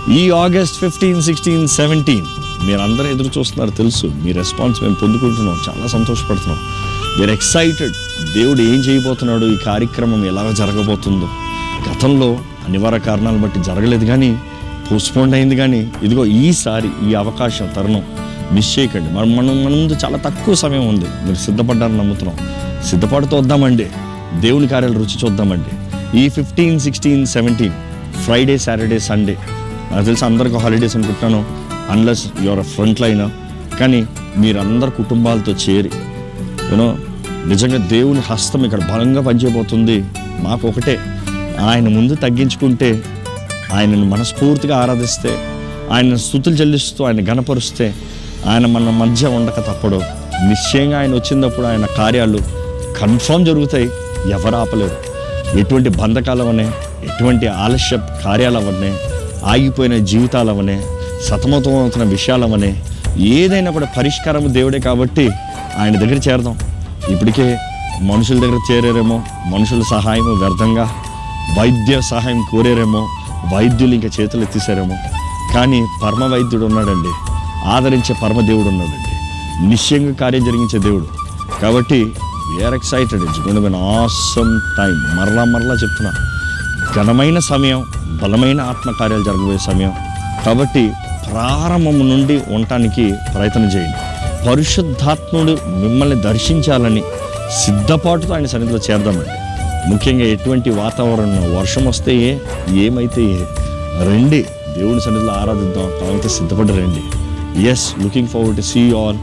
ఈ ఆగస్ట్ 15, 16, 17 మీరందరూ ఎదురు చూస్తున్నారు తెలుసు. మీ రెస్పాన్స్ మేము పొందుకుంటున్నాం, చాలా సంతోషపడుతున్నాం. We are excited. దేవుడు ఏం చేయబోతున్నాడు, ఈ కార్యక్రమం ఎలా జరగబోతుందో. గతంలో అనివార్య కారణాలు బట్టి జరగలేదు, కానీ పోస్ట్పోన్ అయింది. కానీ ఇదిగో ఈసారి ఈ అవకాశం, తరుణం మిస్ చేయకండి. మన ముందు చాలా తక్కువ సమయం ఉంది. మీరు సిద్ధపడ్డారని నమ్ముతున్నాం. సిద్ధపడుతూ వద్దామండి, దేవుని కార్యాలు రుచి చూద్దామండి. ఈ 15, 16, 17 ఫ్రైడే, సాటర్డే, సండే నాకు తెలిసి అందరికీ హాలిడేస్ అనుకుంటున్నాను, అన్లెస్ యువర్ ఫ్రంట్ లైనర్. కానీ మీరందరు కుటుంబాలతో చేరి నిజంగా దేవుని హస్తం ఇక్కడ బలంగా పనిచేయబోతుంది. మాకు ఒకటే, ఆయన ముందు తగ్గించుకుంటే, ఆయనను మనస్ఫూర్తిగా ఆరాధిస్తే, ఆయన స్తుతులు చెల్లిస్తూ ఆయన ఘనపరుస్తే, ఆయన మన మధ్య ఉండక తప్పడు. నిశ్చయంగా ఆయన వచ్చినప్పుడు ఆయన కార్యాలు కన్ఫర్మ్ జరుగుతాయి. ఎవరు ఆపలేరు. ఎటువంటి బంధకాలవనే, ఎటువంటి ఆలస్య కార్యాలవనే, ఆగిపోయిన జీవితాలవనే, సతమతమవుతున్న విషయాలవనే, ఏదైనా కూడా పరిష్కారం దేవుడే. కాబట్టి ఆయన దగ్గర చేరదాం. ఇప్పటికే మనుషుల దగ్గర చేరారేమో, మనుషుల సహాయం వ్యర్థంగా, వైద్య సహాయం కోరారేమో, వైద్యులు ఇంకా చేతులు ఎత్తేసారేమో. కానీ పరమ వైద్యుడు ఉన్నాడండి, ఆదరించే పరమదేవుడు ఉన్నాడండి, నిశ్చయంగా కార్యం జరిగించే దేవుడు. కాబట్టి we are excited. It's going to be an awesome time. మరలా చెప్తున్నా, ఘనమైన సమయం, బలమైన ఆత్మకార్యాలు జరగబోయే సమయం. కాబట్టి ప్రారంభం నుండి ఉండటానికి ప్రయత్నం చేయండి. పరిశుద్ధాత్ముడు మిమ్మల్ని దర్శించాలని సిద్ధపాటుతో ఆయన సన్నిధిలో చేరదామండి. ముఖ్యంగా ఎటువంటి వాతావరణం, వర్షం వస్తే ఏమైతే రండి, దేవుని సన్నిధిలో ఆరాధిద్దాం. కాబట్టి సిద్ధపడి రండి. Yes, looking forward to see you all.